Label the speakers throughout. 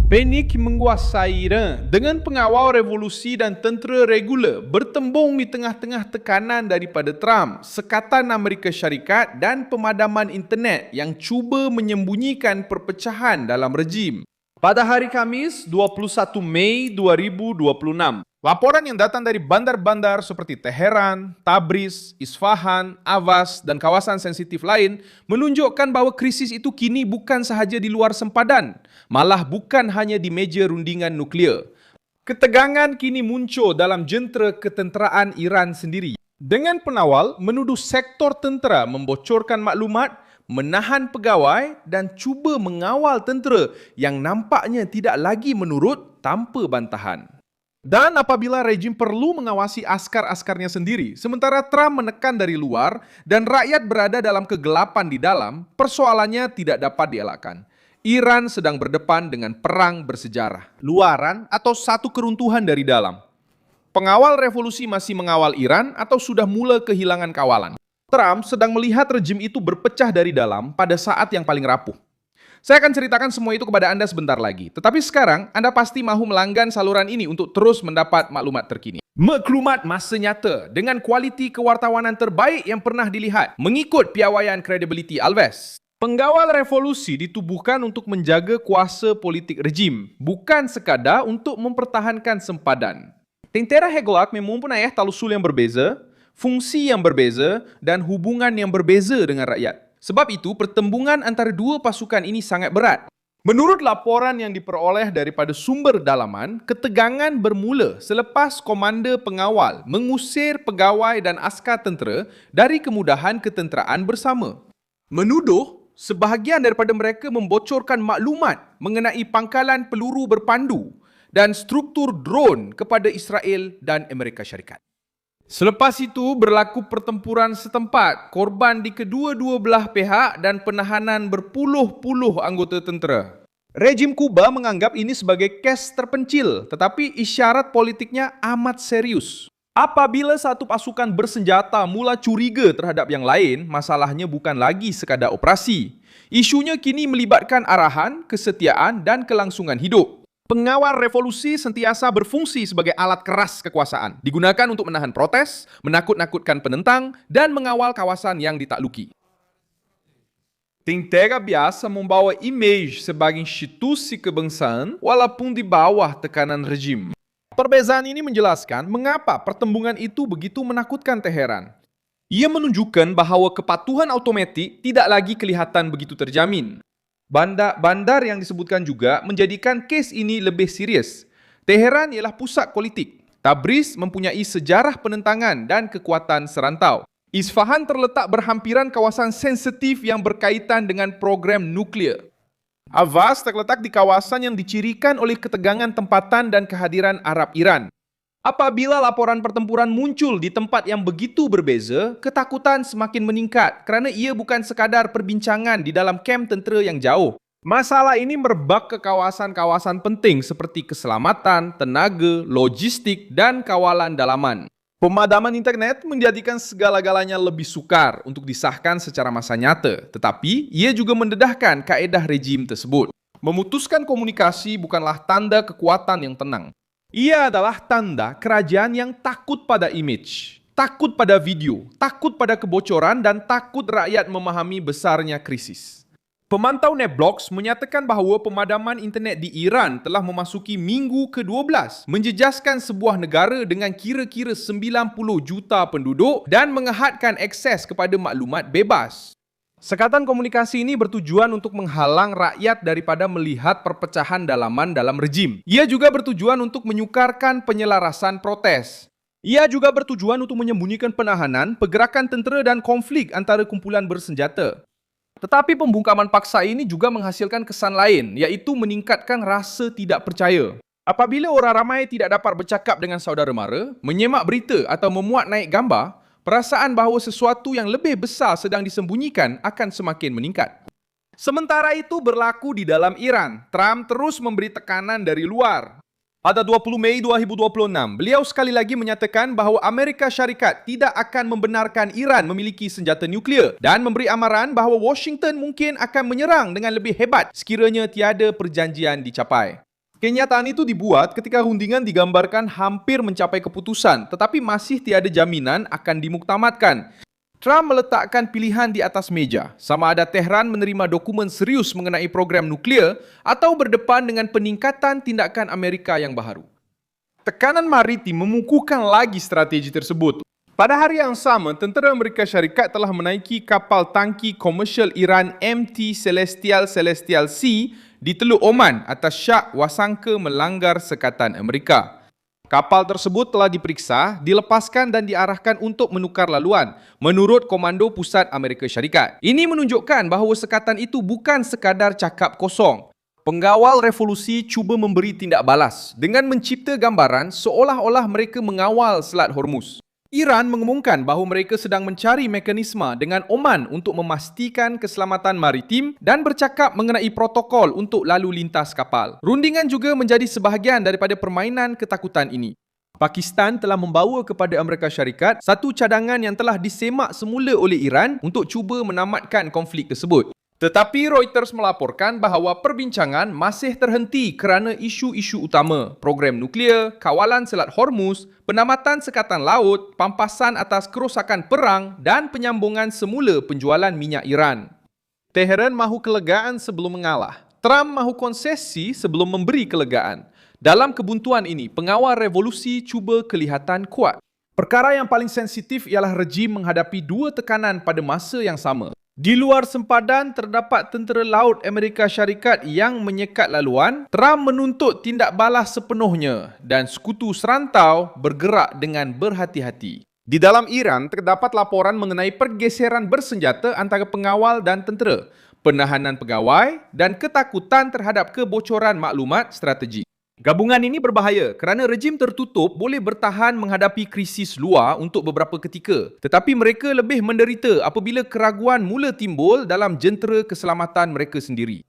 Speaker 1: Panik menguasai Iran dengan pengawal revolusi dan tentera regular bertembung di tengah-tengah tekanan daripada Trump, Sekatan Amerika Syarikat dan pemadaman internet yang cuba menyembunyikan perpecahan dalam rejim. Pada hari Khamis, 21 Mei 2026, laporan yang datang dari bandar-bandar seperti Teheran, Tabriz, Isfahan, Avaz dan kawasan sensitif lain menunjukkan bahawa krisis itu kini bukan sahaja di luar sempadan, malah bukan hanya di meja rundingan nuklear. Ketegangan kini muncul dalam jentera ketenteraan Iran sendiri, dengan penawal menuduh sektor tentera membocorkan maklumat, menahan pegawai dan cuba mengawal tentera yang nampaknya tidak lagi menurut tanpa bantahan. Dan apabila rejim perlu mengawasi askar-askarnya sendiri, sementara Trump menekan dari luar dan rakyat berada dalam kegelapan di dalam, persoalannya tidak dapat dielakkan. Iran sedang berdepan dengan perang bersejarah, luaran atau satu keruntuhan dari dalam. Pengawal revolusi masih mengawal Iran atau sudah mula kehilangan kawalan. Trump sedang melihat rejim itu berpecah dari dalam pada saat yang paling rapuh. Saya akan ceritakan semua itu kepada Anda sebentar lagi. Tetapi sekarang, Anda pasti mahu melanggan saluran ini untuk terus mendapat maklumat terkini. Maklumat masa nyata dengan kualiti kewartawanan terbaik yang pernah dilihat mengikut piawaian Credibility Alves. Penggawal revolusi ditubuhkan untuk menjaga kuasa politik rejim, bukan sekadar untuk mempertahankan sempadan. Tentera Hegelak mempunyai talusul yang berbeza, fungsi yang berbeza dan hubungan yang berbeza dengan rakyat. Sebab itu, pertembungan antara dua pasukan ini sangat berat. Menurut laporan yang diperoleh daripada sumber dalaman, ketegangan bermula selepas komander pengawal mengusir pegawai dan askar tentera dari kemudahan ketenteraan bersama. Menuduh sebahagian daripada mereka membocorkan maklumat mengenai pangkalan peluru berpandu dan struktur drone kepada Israel dan Amerika Syarikat. Selepas itu berlaku pertempuran setempat, korban di kedua-dua belah pihak dan penahanan berpuluh-puluh anggota tentera. Rejim Kuba menganggap ini sebagai kes terpencil, tetapi isyarat politiknya amat serius. Apabila satu pasukan bersenjata mula curiga terhadap yang lain, masalahnya bukan lagi sekadar operasi. Isunya kini melibatkan arahan, kesetiaan dan kelangsungan hidup. Pengawal revolusi sentiasa berfungsi sebagai alat keras kekuasaan, digunakan untuk menahan protes, menakut-nakutkan penentang, dan mengawal kawasan yang ditakluki. Tentera biasa membawa imej sebagai institusi kebangsaan walaupun di bawah tekanan rejim. Perbezaan ini menjelaskan mengapa pertembungan itu begitu menakutkan Teheran. Ia menunjukkan bahawa kepatuhan automatik tidak lagi kelihatan begitu terjamin. Bandar yang disebutkan juga menjadikan kes ini lebih serius. Teheran ialah pusat politik. Tabriz mempunyai sejarah penentangan dan kekuatan serantau. Isfahan terletak berhampiran kawasan sensitif yang berkaitan dengan program nuklear. Avaz terletak di kawasan yang dicirikan oleh ketegangan tempatan dan kehadiran Arab Iran. Apabila laporan pertempuran muncul di tempat yang begitu berbeza, ketakutan semakin meningkat kerana ia bukan sekadar perbincangan di dalam kem tentera yang jauh. Masalah ini merebak ke kawasan-kawasan penting seperti keselamatan, tenaga, logistik dan kawalan dalaman. Pemadaman internet menjadikan segala-galanya lebih sukar untuk disahkan secara masa nyata, tetapi ia juga mendedahkan kaedah rejim tersebut. Memutuskan komunikasi bukanlah tanda kekuatan yang tenang. Ia adalah tanda kerajaan yang takut pada imej, takut pada video, takut pada kebocoran dan takut rakyat memahami besarnya krisis. Pemantau Netblocks menyatakan bahawa pemadaman internet di Iran telah memasuki minggu ke-12, menjejaskan sebuah negara dengan kira-kira 90 juta penduduk dan mengehadkan akses kepada maklumat bebas. Sekatan komunikasi ini bertujuan untuk menghalang rakyat daripada melihat perpecahan dalaman dalam rejim. Ia juga bertujuan untuk menyukarkan penyelarasan protes. Ia juga bertujuan untuk menyembunyikan penahanan, pergerakan tentera dan konflik antara kumpulan bersenjata. Tetapi pembungkaman paksa ini juga menghasilkan kesan lain, iaitu meningkatkan rasa tidak percaya. Apabila orang ramai tidak dapat bercakap dengan saudara mara, menyemak berita atau memuat naik gambar, perasaan bahawa sesuatu yang lebih besar sedang disembunyikan akan semakin meningkat. Sementara itu berlaku di dalam Iran. Trump terus memberi tekanan dari luar. Pada 20 Mei 2026, beliau sekali lagi menyatakan bahawa Amerika Syarikat tidak akan membenarkan Iran memiliki senjata nuklear dan memberi amaran bahawa Washington mungkin akan menyerang dengan lebih hebat sekiranya tiada perjanjian dicapai. Kenyataan itu dibuat ketika rundingan digambarkan hampir mencapai keputusan, tetapi masih tiada jaminan akan dimuktamadkan. Trump meletakkan pilihan di atas meja, sama ada Tehran menerima dokumen serius mengenai program nuklear atau berdepan dengan peningkatan tindakan Amerika yang baharu. Tekanan maritim mengukuhkan lagi strategi tersebut. Pada hari yang sama, tentera Amerika Syarikat telah menaiki kapal tangki komersial Iran MT Celestial C di Teluk Oman atas syak wasangka melanggar sekatan Amerika. Kapal tersebut telah diperiksa, dilepaskan dan diarahkan untuk menukar laluan menurut Komando Pusat Amerika Syarikat. Ini menunjukkan bahawa sekatan itu bukan sekadar cakap kosong. Pengawal revolusi cuba memberi tindak balas dengan mencipta gambaran seolah-olah mereka mengawal Selat Hormuz. Iran mengumumkan bahawa mereka sedang mencari mekanisme dengan Oman untuk memastikan keselamatan maritim dan bercakap mengenai protokol untuk lalu lintas kapal. Rundingan juga menjadi sebahagian daripada permainan ketakutan ini. Pakistan telah membawa kepada Amerika Syarikat satu cadangan yang telah disemak semula oleh Iran untuk cuba menamatkan konflik tersebut. Tetapi Reuters melaporkan bahawa perbincangan masih terhenti kerana isu-isu utama, program nuklear, kawalan Selat Hormuz, penamatan sekatan laut, pampasan atas kerosakan perang dan penyambungan semula penjualan minyak Iran. Tehran mahu kelegaan sebelum mengalah. Trump mahu konsesi sebelum memberi kelegaan. Dalam kebuntuan ini, pengawal revolusi cuba kelihatan kuat. Perkara yang paling sensitif ialah rejim menghadapi dua tekanan pada masa yang sama. Di luar sempadan, terdapat tentera laut Amerika Syarikat yang menyekat laluan. Trump menuntut tindak balas sepenuhnya dan sekutu serantau bergerak dengan berhati-hati. Di dalam Iran, terdapat laporan mengenai pergeseran bersenjata antara pengawal dan tentera, penahanan pegawai dan ketakutan terhadap kebocoran maklumat strategi. Gabungan ini berbahaya kerana rejim tertutup boleh bertahan menghadapi krisis luar untuk beberapa ketika. Tetapi mereka lebih menderita apabila keraguan mula timbul dalam jentera keselamatan mereka sendiri.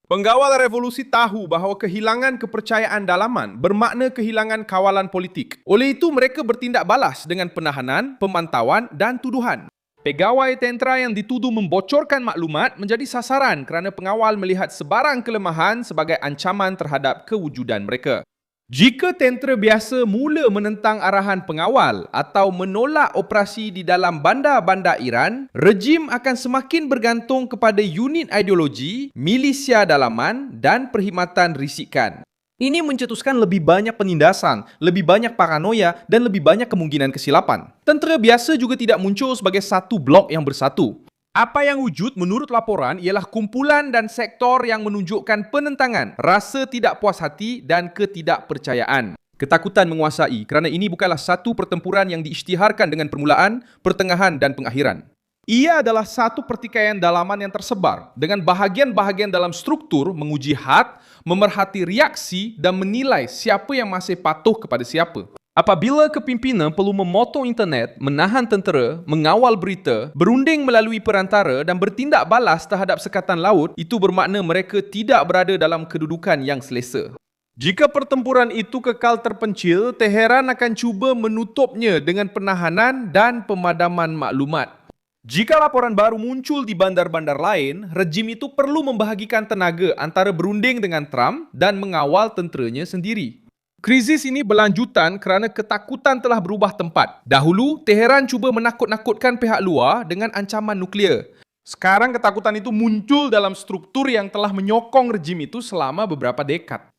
Speaker 1: Pengawal revolusi tahu bahawa kehilangan kepercayaan dalaman bermakna kehilangan kawalan politik. Oleh itu, mereka bertindak balas dengan penahanan, pemantauan dan tuduhan. Pegawai tentera yang dituduh membocorkan maklumat menjadi sasaran kerana pengawal melihat sebarang kelemahan sebagai ancaman terhadap kewujudan mereka. Jika tentera biasa mula menentang arahan pengawal atau menolak operasi di dalam bandar-bandar Iran, rejim akan semakin bergantung kepada unit ideologi, milisia dalaman dan perkhidmatan risikan. Ini mencetuskan lebih banyak penindasan, lebih banyak paranoia dan lebih banyak kemungkinan kesilapan. Tentera biasa juga tidak muncul sebagai satu blok yang bersatu. Apa yang wujud menurut laporan ialah kumpulan dan sektor yang menunjukkan penentangan, rasa tidak puas hati dan ketidakpercayaan. Ketakutan menguasai kerana ini bukanlah satu pertempuran yang diisytiharkan dengan permulaan, pertengahan dan pengakhiran. Ia adalah satu pertikaian dalaman yang tersebar dengan bahagian-bahagian dalam struktur menguji had, memerhati reaksi dan menilai siapa yang masih patuh kepada siapa. Apabila kepimpinan perlu memotong internet, menahan tentera, mengawal berita, berunding melalui perantara dan bertindak balas terhadap sekatan laut, itu bermakna mereka tidak berada dalam kedudukan yang selesa. Jika pertempuran itu kekal terpencil, Tehran akan cuba menutupnya dengan penahanan dan pemadaman maklumat. Jika laporan baru muncul di bandar-bandar lain, rejim itu perlu membahagikan tenaga antara berunding dengan Trump dan mengawal tenteranya sendiri. Krisis ini berlanjutan kerana ketakutan telah berubah tempat. Dahulu, Tehran cuba menakut-nakutkan pihak luar dengan ancaman nuklear. Sekarang ketakutan itu muncul dalam struktur yang telah menyokong rejim itu selama beberapa dekad.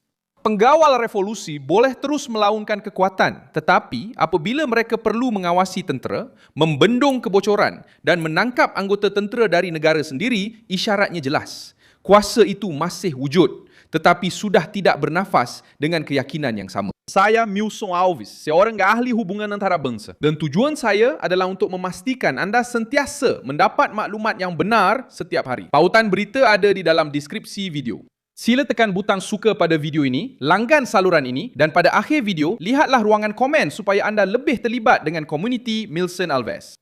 Speaker 1: Pengawal revolusi boleh terus melaungkan kekuatan, tetapi apabila mereka perlu mengawasi tentera, membendung kebocoran dan menangkap anggota tentera dari negara sendiri, isyaratnya jelas. Kuasa itu masih wujud, tetapi sudah tidak bernafas dengan keyakinan yang sama. Saya Milson Alves, seorang ahli hubungan antarabangsa, dan tujuan saya adalah untuk memastikan anda sentiasa mendapat maklumat yang benar setiap hari. Pautan berita ada di dalam deskripsi video. Sila tekan butang suka pada video ini, langgan saluran ini dan pada akhir video, lihatlah ruangan komen supaya anda lebih terlibat dengan komuniti Milson Alves.